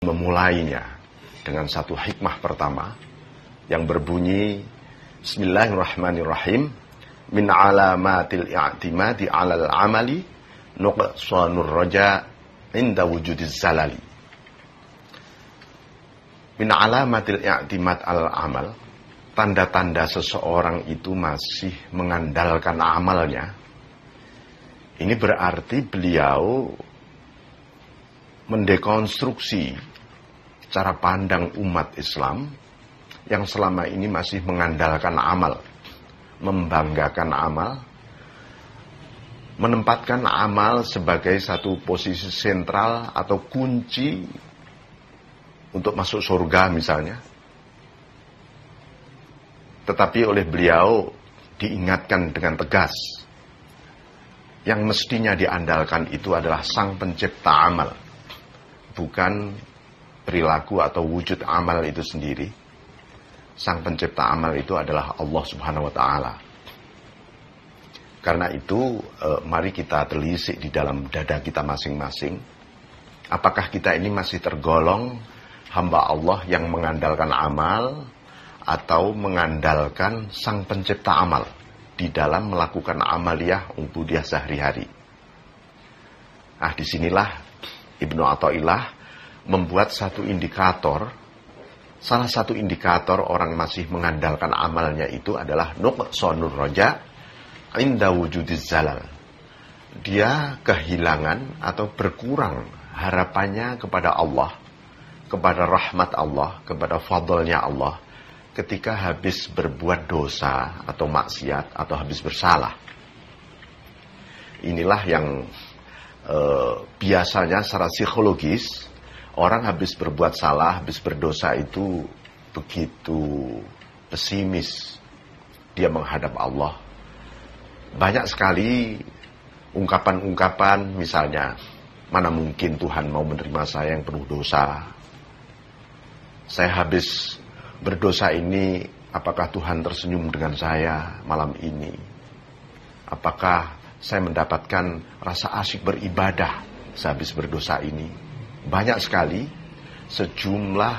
memulainya dengan satu hikmah pertama yang berbunyi Bismillahirrahmanirrahim, min alamatil i'timadi 'alal 'amali nuqsanur raja inda wujudiz zalali. Min alamatil i'timad 'alal 'amal, tanda-tanda seseorang itu masih mengandalkan amalnya. Ini berarti beliau mendekonstruksi cara pandang umat Islam yang selama ini masih mengandalkan amal, membanggakan amal, menempatkan amal sebagai satu posisi sentral atau kunci untuk masuk surga misalnya. Tetapi oleh beliau diingatkan dengan tegas, yang mestinya diandalkan itu adalah Sang Pencipta amal, bukan perilaku atau wujud amal itu sendiri. Sang Pencipta amal itu adalah Allah Subhanahu wa Ta'ala. Karena itu, mari kita telisik di dalam dada kita masing-masing. Apakah kita ini masih tergolong hamba Allah yang mengandalkan amal, atau mengandalkan Sang Pencipta amal di dalam melakukan amaliyah ubudiyah sehari-hari. Nah, disinilah Ibnu Athaillah membuat satu indikator. Salah satu indikator orang masih mengandalkan amalnya itu adalah nuqsanur raja inda wujudiz zalal. Dia kehilangan atau berkurang harapannya kepada Allah, kepada rahmat Allah, kepada fadlnya Allah ketika habis berbuat dosa atau maksiat atau habis bersalah. Inilah yang biasanya secara psikologis orang habis berbuat salah, habis berdosa itu begitu pesimis. Dia menghadap Allah. Banyak sekali ungkapan-ungkapan misalnya, mana mungkin Tuhan mau menerima saya yang penuh dosa. Saya habis berdosa ini, apakah Tuhan tersenyum dengan saya malam ini? Apakah saya mendapatkan rasa asyik beribadah sehabis berdosa ini? Banyak sekali sejumlah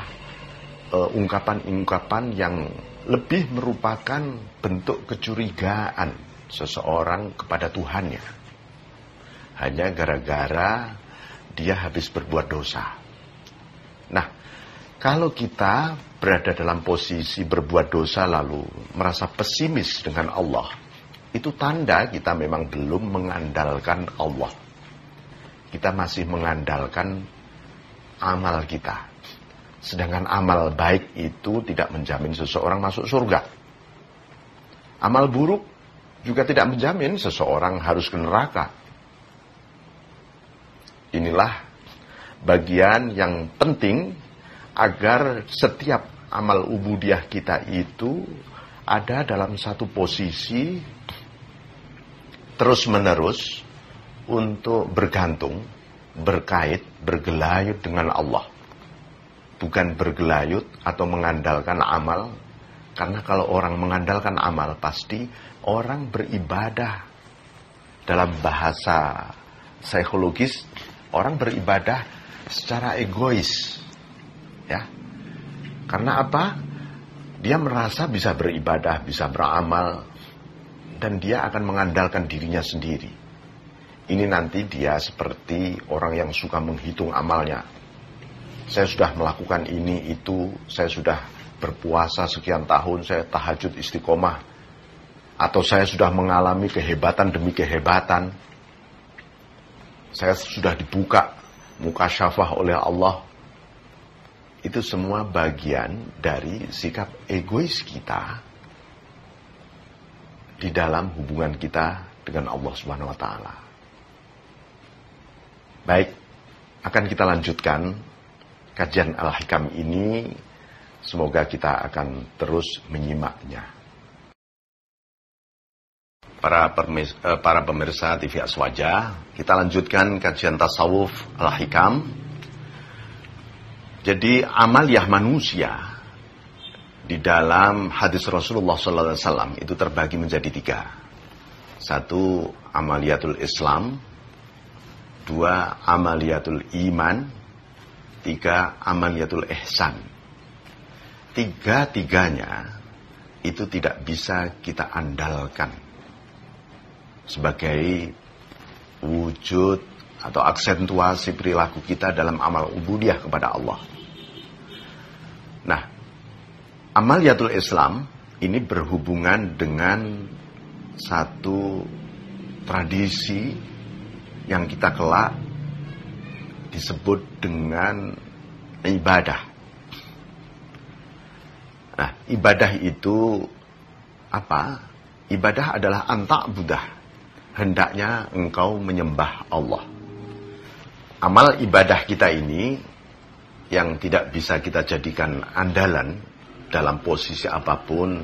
ungkapan-ungkapan yang lebih merupakan bentuk kecurigaan seseorang kepada Tuhannya. Hanya gara-gara dia habis berbuat dosa. Nah, kalau kita berada dalam posisi berbuat dosa lalu merasa pesimis dengan Allah, itu tanda kita memang belum mengandalkan Allah. Kita masih mengandalkan amal kita. Sedangkan amal baik itu tidak menjamin seseorang masuk surga. Amal buruk juga tidak menjamin seseorang harus ke neraka. Inilah bagian yang penting agar setiap amal ubudiyah kita itu ada dalam satu posisi terus-menerus untuk bergantung, berkait, bergelayut dengan Allah. Bukan bergelayut atau mengandalkan amal. Karena kalau orang mengandalkan amal, pasti orang beribadah. Dalam bahasa psikologis, orang beribadah secara egois. Ya. Karena apa? Dia merasa bisa beribadah, bisa beramal, dan dia akan mengandalkan dirinya sendiri. Ini nanti dia seperti orang yang suka menghitung amalnya. Saya sudah melakukan ini, itu, saya sudah berpuasa sekian tahun, saya tahajud istiqomah. Atau saya sudah mengalami kehebatan demi kehebatan. Saya sudah dibuka mukasyafah oleh Allah. Itu semua bagian dari sikap egois kita di dalam hubungan kita dengan Allah Subhanahu wa Ta'ala. Baik, akan kita lanjutkan kajian Al-Hikam ini. Semoga kita akan terus menyimaknya. Para pemirsa TV Aswaja, kita lanjutkan kajian tasawuf Al-Hikam. Jadi amaliyah manusia di dalam hadis Rasulullah SAW itu terbagi menjadi 3. 1, amaliyatul Islam. 2, amaliyatul iman. ketiga amaliyatul ihsan. Tiga-tiganya itu tidak bisa kita andalkan sebagai wujud atau aksentuasi perilaku kita dalam amal ubudiyah kepada Allah. Nah, amaliyatul Islam ini berhubungan dengan satu tradisi yang kita kelak disebut dengan ibadah. Nah, ibadah itu apa? Ibadah adalah anta'budah. Hendaknya engkau menyembah Allah. Amal ibadah kita ini yang tidak bisa kita jadikan andalan dalam posisi apapun,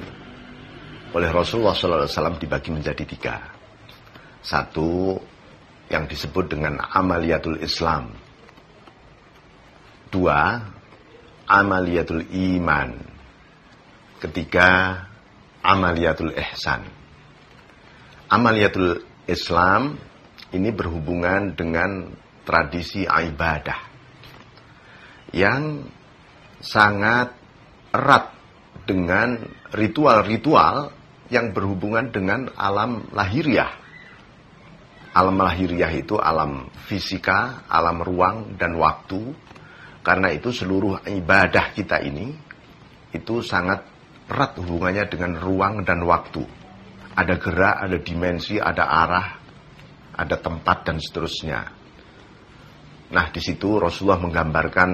oleh Rasulullah SAW dibagi menjadi 3. Satu, yang disebut dengan amaliyatul Islam. 2, amaliyatul iman. 3, amaliyatul ihsan. Amaliyatul Islam ini berhubungan dengan tradisi ibadah yang sangat erat dengan ritual-ritual yang berhubungan dengan alam lahiriah. Alam lahiriah itu alam fisika, alam ruang dan waktu. Karena itu seluruh ibadah kita ini itu sangat erat hubungannya dengan ruang dan waktu. Ada gerak, ada dimensi, ada arah, ada tempat dan seterusnya. Nah, di situ Rasulullah menggambarkan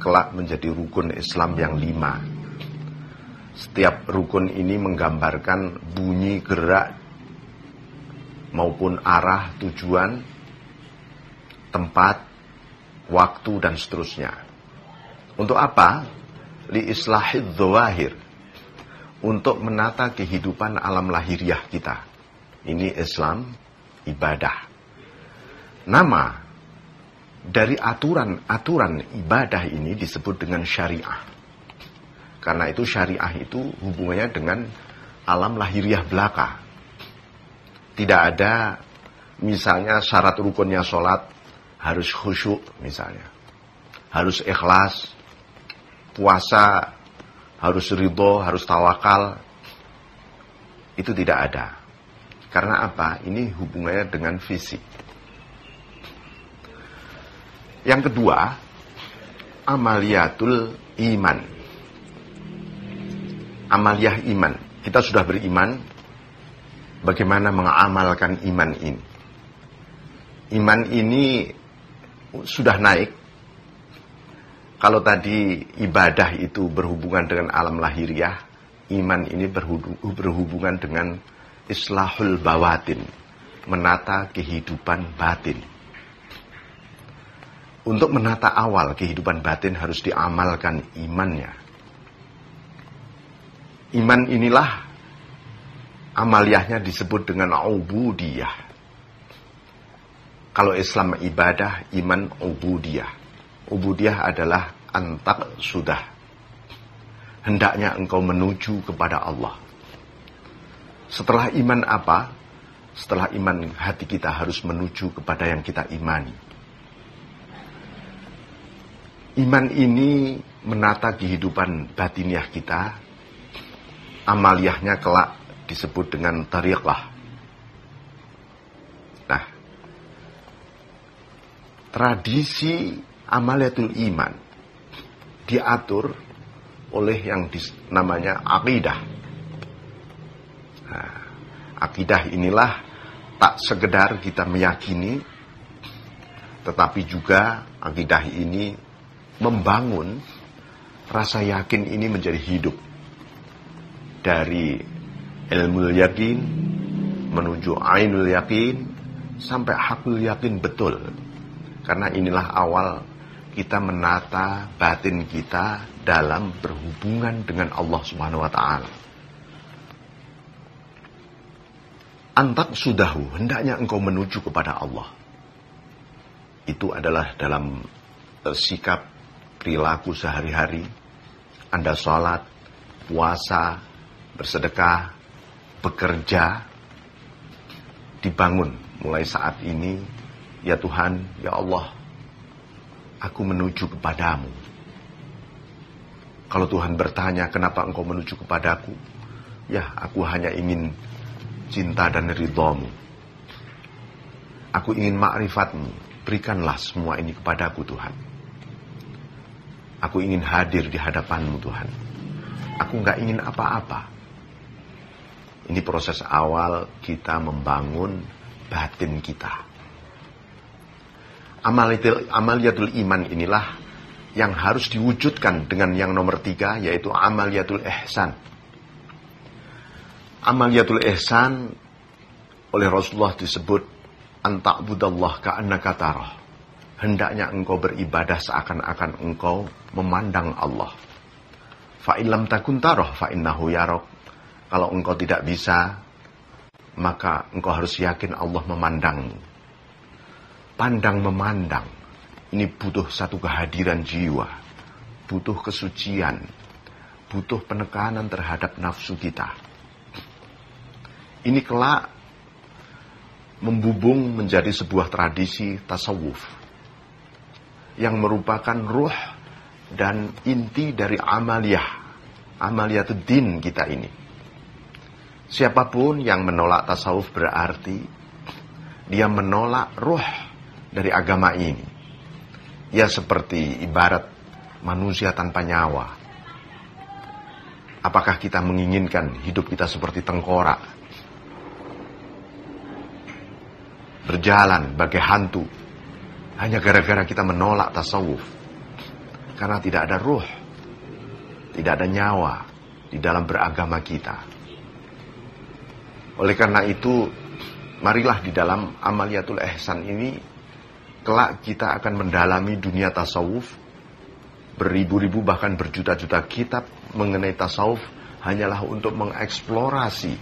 kelak menjadi rukun Islam yang 5. Setiap rukun ini menggambarkan bunyi, gerak, maupun arah, tujuan, tempat, waktu, dan seterusnya. Untuk apa? Li islahid dzawahir. Untuk menata kehidupan alam lahiriah kita. Ini Islam, ibadah. Nama dari aturan-aturan ibadah ini disebut dengan syariah. Karena itu syariah itu hubungannya dengan alam lahiriah belaka. Tidak ada misalnya syarat rukunnya sholat harus khusyuk misalnya. Harus ikhlas. Puasa harus ridho, harus tawakal. Itu tidak ada. Karena apa? Ini hubungannya dengan fisik. Yang kedua, amaliyatul iman. Amaliyah iman. Kita sudah beriman, bagaimana mengamalkan iman ini? Iman ini sudah naik. Kalau tadi ibadah itu berhubungan dengan alam lahiriah, iman ini berhubungan dengan islahul bawatin, menata kehidupan batin. Untuk menata awal kehidupan batin harus diamalkan imannya. Iman inilah amaliyahnya disebut dengan ubudiyah. Kalau Islam ibadah, iman ubudiyah. Ubudiyah adalah antak sudah. Hendaknya engkau menuju kepada Allah. Setelah iman apa? Setelah iman hati kita harus menuju kepada yang kita imani. Iman ini menata kehidupan batiniah kita. Amaliyahnya kelak disebut dengan tariqah. Nah, tradisi amaliyatul iman diatur oleh yang namanya akidah. Nah, akidah inilah tak sekedar kita meyakini, tetapi juga akidah ini membangun rasa yakin ini menjadi hidup. Dari ilmu yakin menuju ainul yakin sampai hakul yakin betul. Karena inilah awal kita menata batin kita dalam berhubungan dengan Allah Subhanahu wa taala. Antak sudahu, hendaknya engkau menuju kepada Allah. Itu adalah dalam sikap perilaku sehari-hari. Anda sholat, puasa, bersedekah, bekerja, dibangun mulai saat ini. Ya Tuhan, ya Allah, aku menuju kepadamu. Kalau Tuhan bertanya, kenapa engkau menuju kepadaku? Ya, aku hanya ingin cinta dan ridhamu. Aku ingin ma'rifatmu. Berikanlah semua ini kepadaku, Tuhan. Aku ingin hadir di hadapanmu, Tuhan. Aku nggak ingin apa-apa. Ini proses awal kita membangun batin kita. Amaliyatul iman inilah yang harus diwujudkan dengan yang nomor 3, yaitu amaliyatul ihsan. Amaliyatul ihsan oleh Rasulullah disebut anta'budallah ka'annaka tarah. Hendaknya engkau beribadah seakan-akan engkau memandang Allah. Fa'in lam takun tarah fa'innahu yarok. Kalau engkau tidak bisa, maka engkau harus yakin Allah memandangmu. Pandang memandang. Ini butuh satu kehadiran jiwa. Butuh kesucian. Butuh penekanan terhadap nafsu kita. Ini kelak membubung menjadi sebuah tradisi tasawuf. Yang merupakan ruh dan inti dari amaliyatud din kita ini. Siapapun yang menolak tasawuf berarti dia menolak ruh dari agama ini. Ya seperti ibarat manusia tanpa nyawa. Apakah kita menginginkan hidup kita seperti tengkorak? Berjalan bagai hantu. Hanya gara-gara kita menolak tasawuf. Karena tidak ada ruh. Tidak ada nyawa di dalam beragama kita. Oleh karena itu, marilah di dalam amaliyatul ihsan ini, kelak kita akan mendalami dunia tasawuf. Beribu-ribu bahkan berjuta-juta kitab mengenai tasawuf hanyalah untuk mengeksplorasi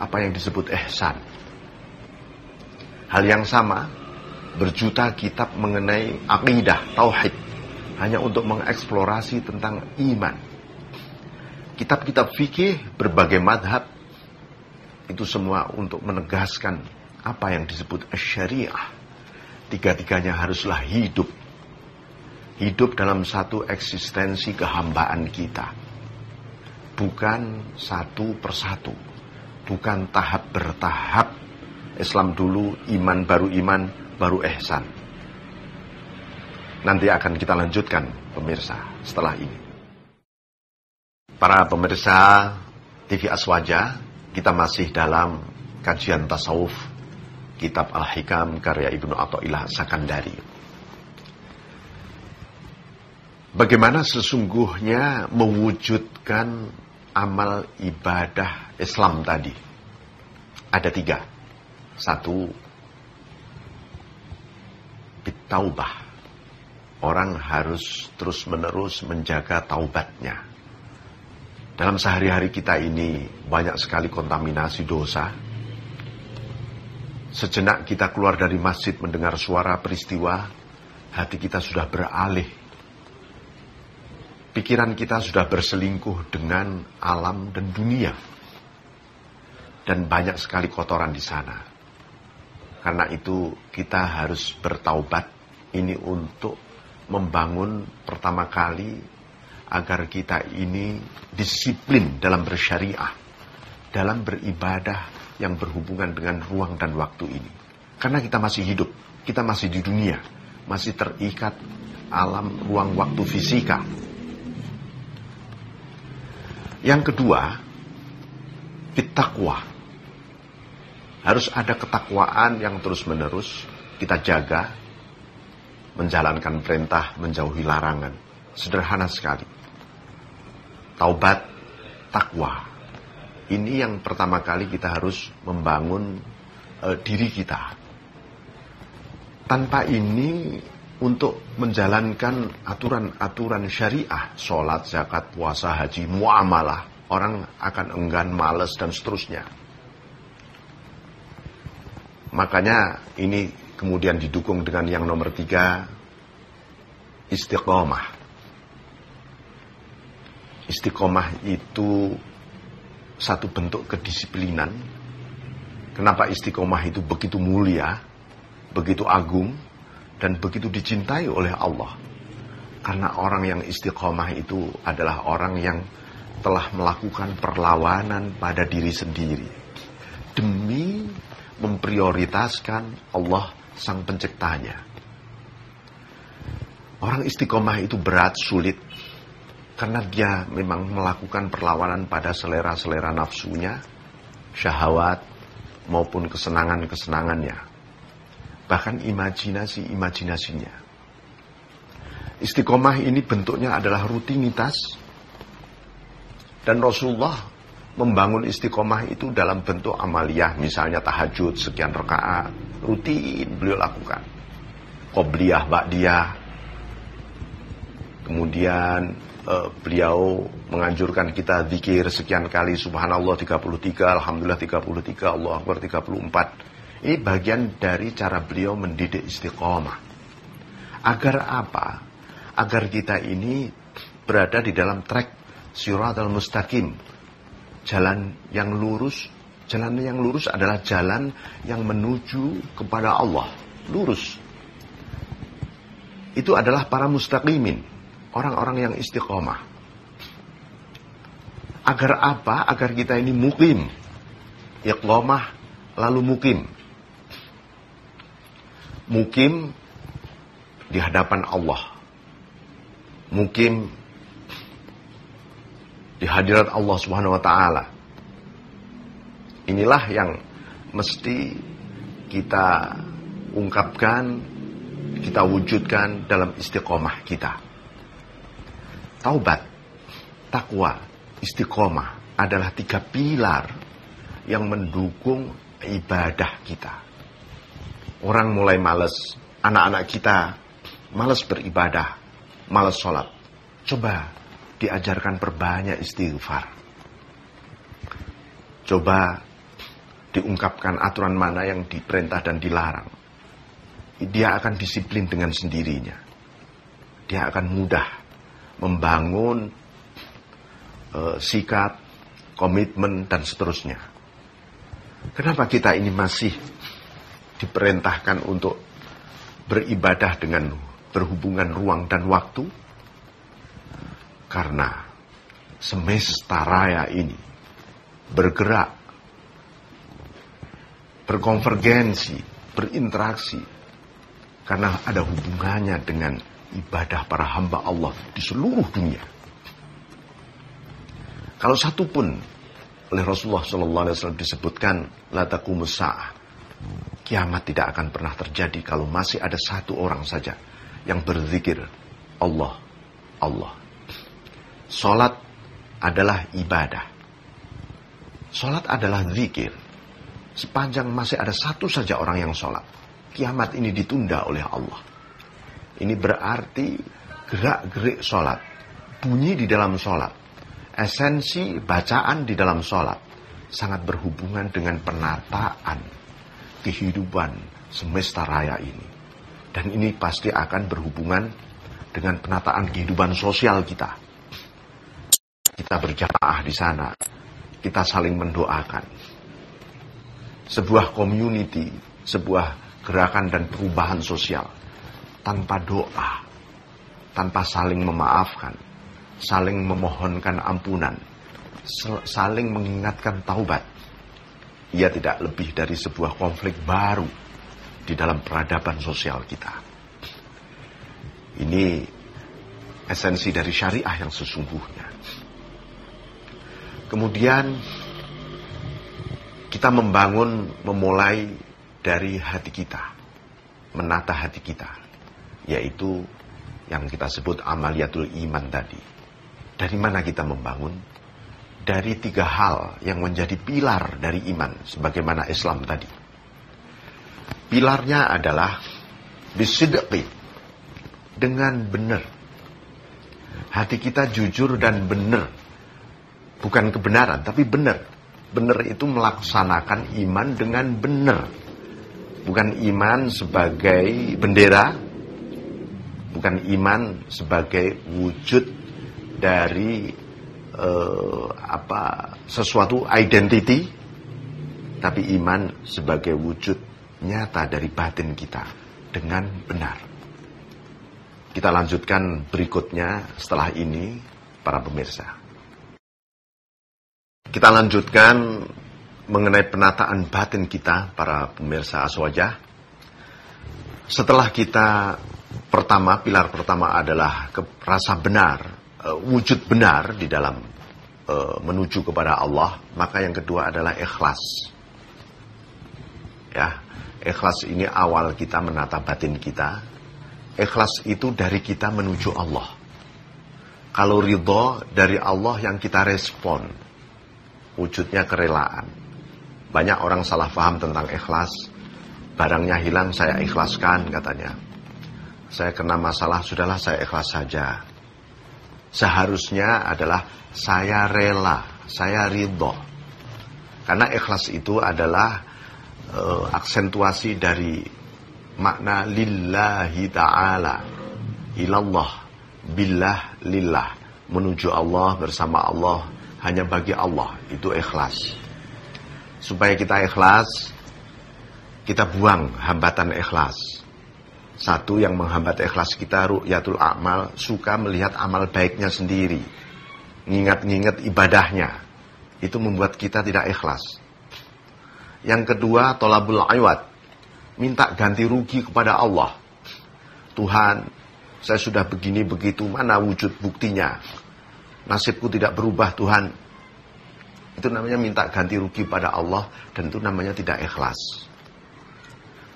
apa yang disebut ihsan. Hal yang sama, berjuta kitab mengenai akidah, tauhid, hanya untuk mengeksplorasi tentang iman. Kitab-kitab fikih, berbagai madhab, itu semua untuk menegaskan apa yang disebut syariah. Tiga-tiganya haruslah hidup. Hidup dalam satu eksistensi kehambaan kita. Bukan satu persatu. Bukan tahap bertahap. Islam dulu, iman, baru ihsan. Nanti akan kita lanjutkan, pemirsa, setelah ini. Para pemirsa TV Aswaja, kita masih dalam kajian tasawuf kitab Al-Hikam karya Ibnu Athaillah Sakandari. Bagaimana sesungguhnya mewujudkan amal ibadah Islam tadi? Ada 3. 1, bitaubah. Orang harus terus-menerus menjaga taubatnya. Dalam sehari-hari kita ini banyak sekali kontaminasi dosa. Sejenak kita keluar dari masjid mendengar suara peristiwa, hati kita sudah beralih. Pikiran kita sudah berselingkuh dengan alam dan dunia. Dan banyak sekali kotoran di sana. Karena itu kita harus bertaubat. Ini untuk membangun pertama kali agar kita ini disiplin dalam bersyariah, dalam beribadah yang berhubungan dengan ruang dan waktu ini. Karena kita masih hidup, kita masih di dunia, masih terikat alam ruang waktu fisika. Yang kedua, bittaqwa. Harus ada ketakwaan yang terus-menerus kita jaga, menjalankan perintah, menjauhi larangan. Sederhana sekali. Taubat, takwa. Ini yang pertama kali kita harus membangun diri kita. Tanpa ini, untuk menjalankan aturan-aturan syariah, sholat, zakat, puasa, haji, muamalah, orang akan enggan, malas, dan seterusnya. Makanya ini kemudian didukung dengan yang nomor 3, istiqomah. Istiqomah itu satu bentuk kedisiplinan. Kenapa istiqomah itu begitu mulia, begitu agung, dan begitu dicintai oleh Allah? Karena orang yang istiqomah itu adalah orang yang telah melakukan perlawanan pada diri sendiri demi memprioritaskan Allah sang penciptanya. Orang istiqomah itu berat, sulit, karena dia memang melakukan perlawanan pada selera-selera nafsunya, syahwat, maupun kesenangan-kesenangannya, bahkan imajinasi-imajinasinya. Istiqomah ini bentuknya adalah rutinitas, dan Rasulullah membangun istiqomah itu dalam bentuk amaliyah, misalnya tahajud sekian rakaat, rutin beliau lakukan. Qobliyah, ba'diyah. Kemudian beliau menganjurkan kita zikir sekian kali, subhanallah 33, alhamdulillah 33, Allahu akbar 34. Ini bagian dari cara beliau mendidik istiqomah. Agar apa? Agar kita ini berada di dalam track Shiratal Mustaqim, jalan yang lurus. Jalan yang lurus adalah jalan yang menuju kepada Allah, lurus. Itu adalah para mustaqimin, orang-orang yang istiqomah. Agar apa? Agar kita ini mukim, iqamah lalu mukim. Mukim di hadapan Allah, mukim di hadirat Allah Subhanahu wa taala. Inilah yang mesti kita ungkapkan, kita wujudkan dalam istiqomah kita. Taubat, takwa, istiqomah adalah 3 pilar yang mendukung ibadah kita. Orang mulai malas, anak-anak kita malas beribadah, malas sholat. Coba diajarkan perbanyak istighfar. Coba diungkapkan aturan mana yang diperintah dan dilarang. Dia akan disiplin dengan sendirinya. Dia akan mudah membangun sikap, komitmen, dan seterusnya. Kenapa kita ini masih diperintahkan untuk beribadah dengan berhubungan ruang dan waktu? Karena semesta raya ini bergerak, berkonvergensi, berinteraksi, karena ada hubungannya dengan ibadah para hamba Allah di seluruh dunia. Kalau satu pun oleh Rasulullah SAW disebutkan la taqumus saah, kiamat tidak akan pernah terjadi kalau masih ada satu orang saja yang berzikir Allah, Allah. Salat adalah ibadah. Salat adalah zikir. Sepanjang masih ada satu saja orang yang salat, kiamat ini ditunda oleh Allah. Ini berarti gerak-gerik salat, bunyi di dalam salat, esensi bacaan di dalam salat sangat berhubungan dengan penataan kehidupan semesta raya ini. Dan ini pasti akan berhubungan dengan penataan kehidupan sosial kita. Kita berjamaah di sana, kita saling mendoakan. Sebuah community, sebuah gerakan dan perubahan sosial tanpa doa, tanpa saling memaafkan, saling memohonkan ampunan, saling mengingatkan taubat, ia tidak lebih dari sebuah konflik baru di dalam peradaban sosial kita. Ini esensi dari syariah yang sesungguhnya. Kemudian kita memulai dari hati kita, menata hati kita, yaitu yang kita sebut amaliyatul iman tadi. Dari mana kita membangun? Dari 3 hal yang menjadi pilar dari iman, sebagaimana Islam tadi. Pilarnya adalah bisidqi, dengan benar. Hati kita jujur dan benar. Bukan kebenaran, tapi benar. Benar itu melaksanakan iman dengan benar. Bukan iman sebagai bendera, bukan iman sebagai wujud dari sesuatu identity, tapi iman sebagai wujud nyata dari batin kita dengan benar. Kita lanjutkan berikutnya setelah ini, para pemirsa. Kita lanjutkan mengenai penataan batin kita, para pemirsa Aswajah. Setelah kita pilar pertama adalah rasa benar, wujud benar di dalam menuju kepada Allah, maka yang kedua adalah ikhlas. Ya, ikhlas ini awal kita menata batin kita. Ikhlas itu dari kita menuju Allah. Kalau ridho dari Allah yang kita respon, wujudnya kerelaan. Banyak orang salah paham tentang ikhlas. Barangnya hilang, saya ikhlaskan katanya. Saya kena masalah, sudahlah saya ikhlas saja. Seharusnya adalah saya rela, saya ridho. Karena ikhlas itu adalah aksentuasi dari makna lillahi ta'ala, ilallah, billah, lillah, menuju Allah, bersama Allah, hanya bagi Allah. Itu ikhlas. Supaya kita ikhlas, kita buang hambatan ikhlas. Satu yang menghambat ikhlas kita, ru'yatul a'mal, suka melihat amal baiknya sendiri, ngingat-ngingat ibadahnya. Itu membuat kita tidak ikhlas. Yang kedua, tolabul iwad, minta ganti rugi kepada Allah. Tuhan, saya sudah begini begitu, mana wujud buktinya? Nasibku tidak berubah, Tuhan. Itu namanya minta ganti rugi pada Allah, dan itu namanya tidak ikhlas.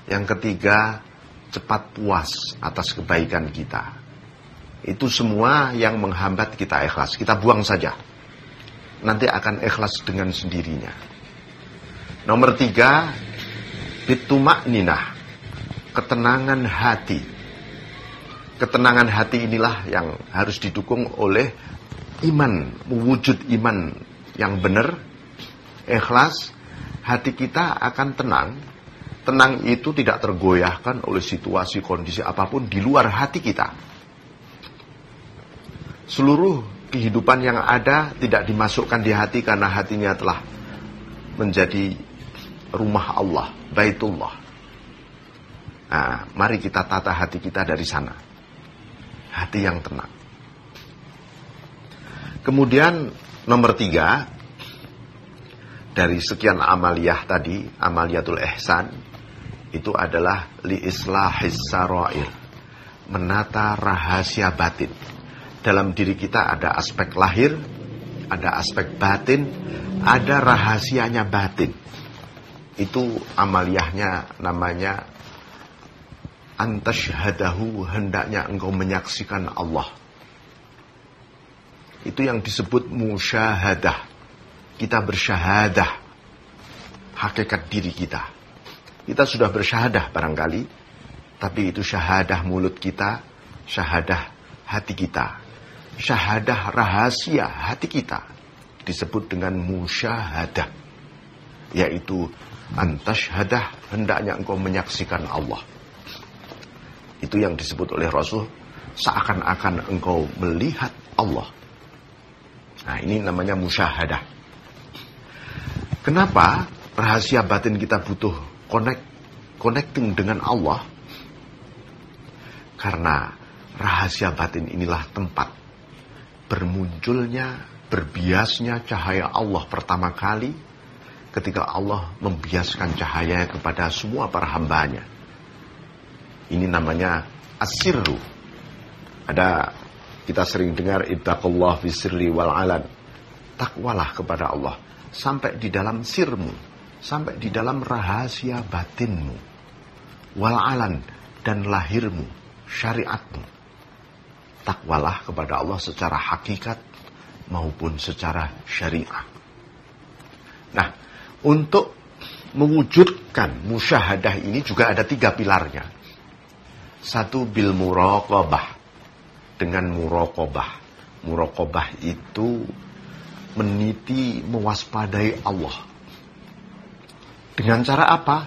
Yang ketiga, cepat puas atas kebaikan kita. Itu semua yang menghambat kita ikhlas. Kita buang saja. Nanti akan ikhlas dengan sendirinya. Nomor 3, bitumakninah, ketenangan hati. Ketenangan hati inilah yang harus didukung oleh iman, wujud iman yang benar, ikhlas. Hati kita akan tenang. Tenang itu tidak tergoyahkan oleh situasi, kondisi apapun di luar hati kita. Seluruh kehidupan yang ada tidak dimasukkan di hati karena hatinya telah menjadi rumah Allah, Baitullah. Nah, mari kita tata hati kita dari sana. Hati yang tenang. Kemudian nomor 3, dari sekian amaliyah tadi, amaliyatul ihsan, itu adalah li islahis sarair, menata rahasia batin. Dalam diri kita ada aspek lahir, ada aspek batin, ada rahasianya batin. Itu amaliyahnya namanya antashhadahu, hendaknya engkau menyaksikan Allah. Itu yang disebut musyahadah. Kita bersyahadah hakikat diri kita. Kita sudah bersyahadah barangkali, tapi itu syahadah mulut kita, syahadah hati kita, syahadah rahasia hati kita disebut dengan musyahadah, yaitu antashhadah, hendaknya engkau menyaksikan Allah. Itu yang disebut oleh Rasul, seakan-akan engkau melihat Allah. Nah, ini namanya musyahadah. Kenapa rahasia batin kita butuh connecting dengan Allah? Karena rahasia batin inilah tempat bermunculnya, berbiasnya cahaya Allah pertama kali, ketika Allah membiaskan cahaya kepada semua para hambanya. Ini namanya asirru. Kita sering dengar ittaqullah fi sirri wal alan. Takwalah kepada Allah sampai di dalam sirmu, sampai di dalam rahasia batinmu, wal alan, dan lahirmu, syariatmu. Takwalah kepada Allah secara hakikat maupun secara syariat. Nah, untuk mewujudkan musyahadah ini juga ada 3 pilarnya. 1, bil muraqabah, dengan muraqabah. Muraqabah itu meniti, mewaspadai Allah. Dengan cara apa?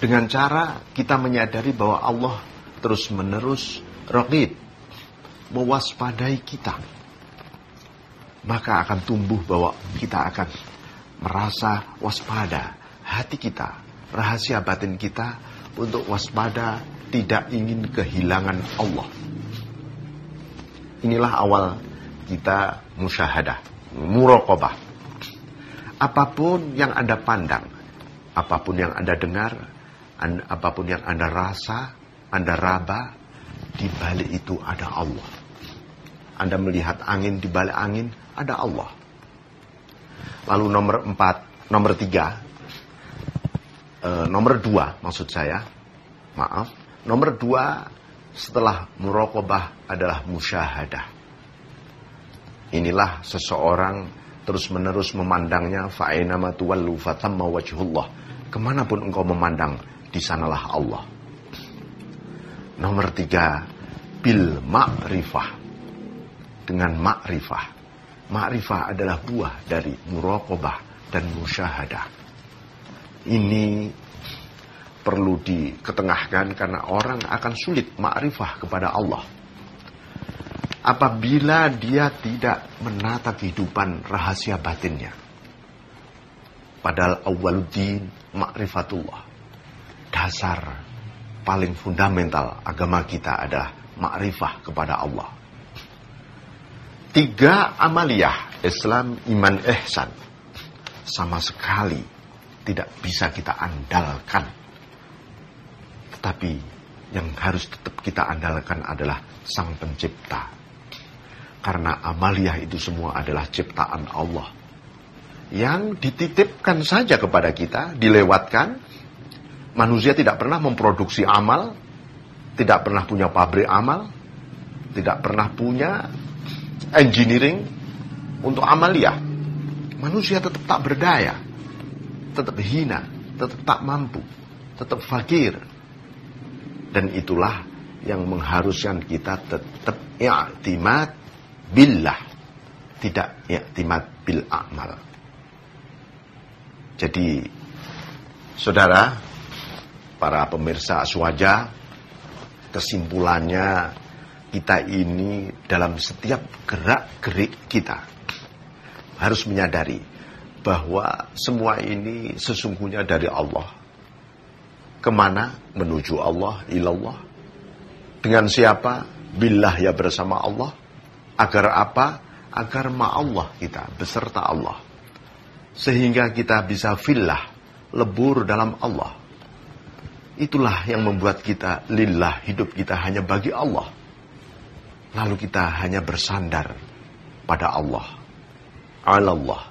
Dengan cara kita menyadari bahwa Allah terus-menerus raqib, mewaspadai kita. Maka akan tumbuh bahwa kita akan merasa waspada. Hati kita, rahasia batin kita untuk waspada, tidak ingin kehilangan Allah. Inilah awal kita musyahadah, muraqabah. Apapun yang Anda pandang, apapun yang Anda dengar, apapun yang Anda rasa, Anda raba, di balik itu ada Allah. Anda melihat angin, di balik angin ada Allah. Lalu nomor 2 maksud saya, nomor 2 setelah muraqabah adalah musyahadah. Inilah seseorang terus-menerus memandangnya, fa'ainama tuwallu fatamma wajhullah. Kemanapun engkau memandang, di sanalah Allah. Nomor 3, bil ma'rifah. Dengan ma'rifah. Ma'rifah adalah buah dari muraqabah dan musyahadah. Ini perlu diketengahkan karena orang akan sulit ma'rifah kepada Allah apabila dia tidak menata kehidupan rahasia batinnya. Padahal awwaluddin ma'rifatullah. Dasar paling fundamental agama kita adalah ma'rifah kepada Allah. 3 amaliyah, Islam, iman, ihsan, sama sekali tidak bisa kita andalkan. Tetapi yang harus tetap kita andalkan adalah Sang Pencipta. Karena amaliyah itu semua adalah ciptaan Allah. Yang dititipkan saja kepada kita, dilewatkan. Manusia tidak pernah memproduksi amal, tidak pernah punya pabrik amal, tidak pernah punya engineering untuk amaliyah. Manusia tetap tak berdaya, tetap hina, tetap tak mampu, tetap fakir. Dan itulah yang mengharuskan kita tetap i'timad billah, tidak i'timad bil a'mal. Jadi, saudara, para pemirsa Aswaja, kesimpulannya kita ini dalam setiap gerak-gerik kita harus menyadari bahwa semua ini sesungguhnya dari Allah. Kemana? Menuju Allah, ilallah. Dengan siapa? Billah, ya bersama Allah. Agar apa? Agar ma'allah kita, beserta Allah. Sehingga kita bisa fillah, lebur dalam Allah. Itulah yang membuat kita lillah, hidup kita hanya bagi Allah. Lalu kita hanya bersandar pada Allah. Alallah.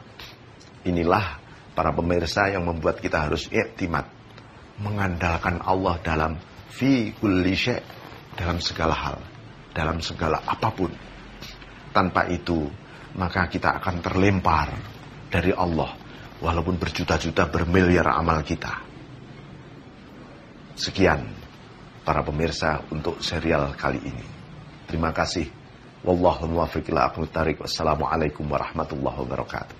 Inilah para pemirsa yang membuat kita harus i'timad, mengandalkan Allah dalam fi kulli syai', dalam segala hal, dalam segala apapun. Tanpa itu, maka kita akan terlempar dari Allah, walaupun berjuta-juta, bermiliar amal kita. Sekian para pemirsa untuk serial kali ini. Terima kasih. Wallahu muwaffiq ila aqwamit thariq. Wassalamualaikum warahmatullahi wabarakatuh.